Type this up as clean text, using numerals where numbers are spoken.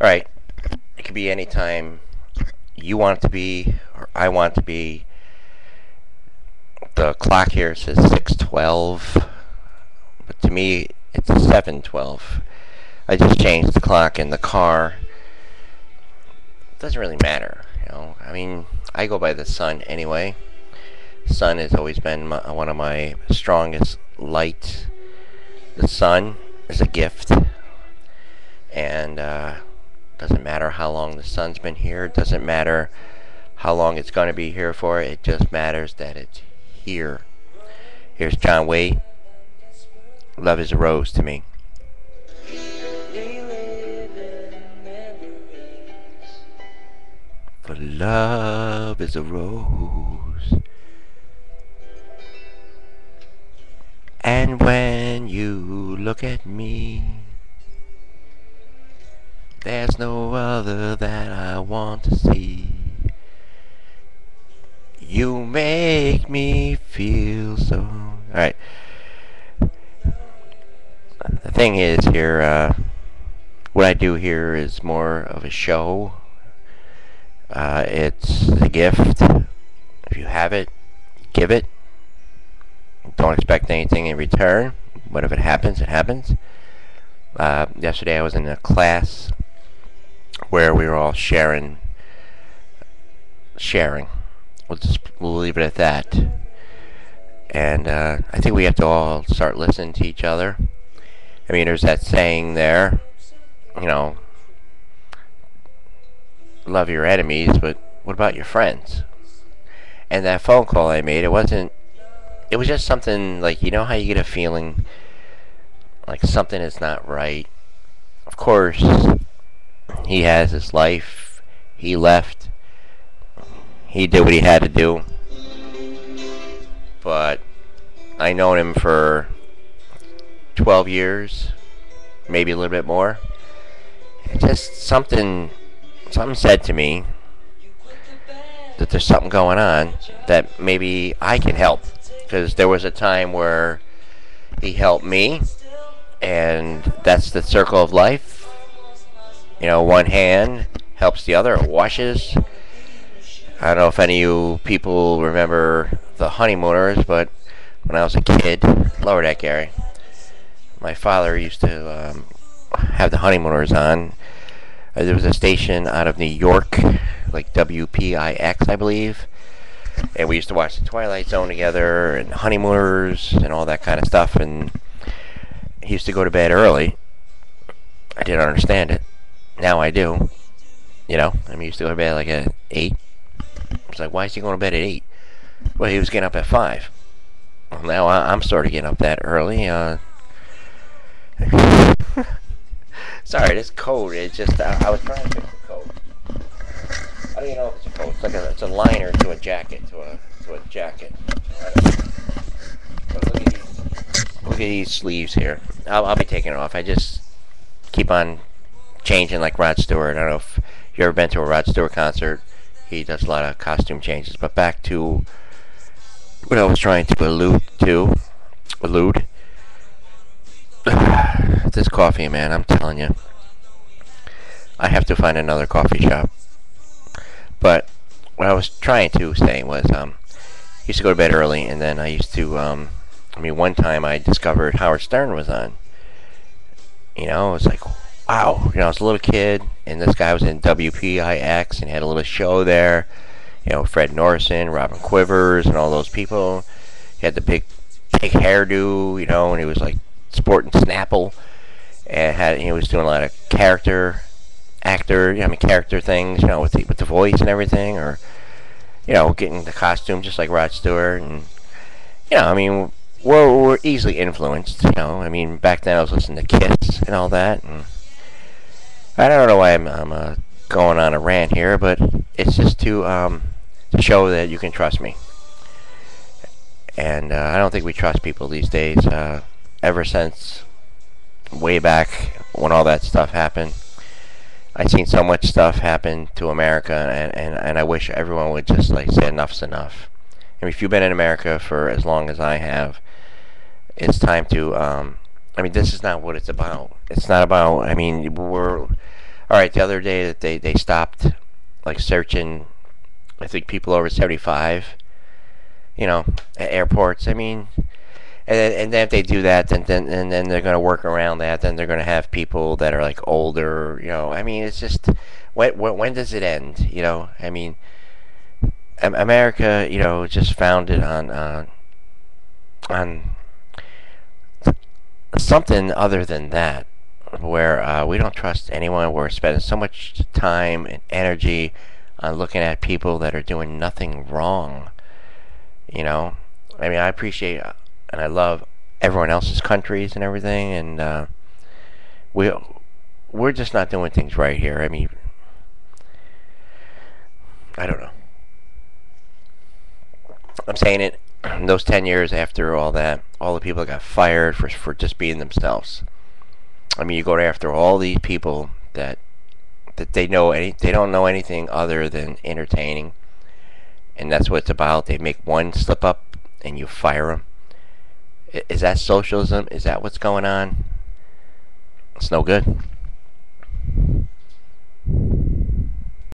Alright, it could be any time you want it to be, or I want it to be. The clock here says 6:12, but to me it's 7:12. I just changed the clock in the car. It doesn't really matter, you know. I mean, I go by the sun anyway. Sun has always been one of my strongest lights. The sun is a gift, and doesn't matter how long the sun's been here. It doesn't matter how long it's going to be here for. It just matters that it's here. Here's John Wade. Love is a rose to me. For love is a rose, and when you look at me, there's no other that I want to see. You make me feel so... Alright. The thing is here, what I do here is more of a show. It's a gift. If you have it, give it. Don't expect anything in return. But if it happens, it happens. Yesterday I was in a class where we were all sharing. We'll leave it at that. And I think we have to all start listening to each other. I mean, there's that saying there, you know, love your enemies, but what about your friends? And that phone call I made, it was just something like, you know how you get a feeling like something is not right? Of course, he has his life. He left. He did what he had to do. But I known him for 12 years, maybe a little bit more. And just something said to me that there's something going on that maybe I can help. Because there was a time where he helped me, and that's the circle of life. You know, one hand helps the other, it washes. I don't know if any of you people remember the Honeymooners, but when I was a kid, lower that, Gary, my father used to have the Honeymooners on. There was a station out of New York, like WPIX, I believe, and we used to watch the Twilight Zone together and Honeymooners and all that kind of stuff. And he used to go to bed early. I didn't understand it. Now I do. You know, I mean, he used to go to bed like at 8. I was like, why is he going to bed at 8? Well, he was getting up at 5. Well, now I'm sort of getting up that early. Sorry, this coat is just... I was trying to fix the coat. I don't even know if it's a coat. It's like it's a liner to a jacket, to a jacket. But look at these sleeves here. I'll be taking it off. I just keep on changing like Rod Stewart. I don't know if you ever been to a Rod Stewart concert. He does a lot of costume changes. But back to what I was trying to allude. This coffee, man, I'm telling you. I have to find another coffee shop. But what I was trying to say was, I used to go to bed early, and then I used to, one time I discovered Howard Stern was on. You know, it was like, wow. You know, I was a little kid, and this guy was in WPIX and had a little show there. You know, Fred Norrison, Robin Quivers, and all those people. He had the big hairdo, you know, and he was like sporting Snapple, and he was doing a lot of character things, you know, with the voice and everything, or, you know, getting the costume just like Rod Stewart. And, you know, I mean, we're easily influenced, you know. I mean, back then I was listening to Kiss and all that, and I don't know why I'm going on a rant here, but it's just to show that you can trust me. And I don't think we trust people these days. Ever since way back when all that stuff happened, I've seen so much stuff happen to America, and I wish everyone would just like say enough's enough. I mean, if you've been in America for as long as I have, it's time to, I mean, this is not what it's about. It's not about, I mean, our All right, the other day that they stopped like searching, I think people over 75, at airports. I mean, and then if they do that, then they're going to work around that. Then they're going to have people that are like older. I mean, it's just when does it end? I mean, America, just founded on something other than that, where we don't trust anyone. We're spending so much time and energy on looking at people that are doing nothing wrong. I mean, I appreciate and I love everyone else's countries and everything, and we we're just not doing things right here. I mean, I don't know. I'm saying it. Those 10 years after all that, all the people that got fired for just being themselves. I mean, you go after all these people that they don't know anything other than entertaining, and that's what it's about. They make one slip up and you fire them. Is that socialism? Is that what's going on? It's no good.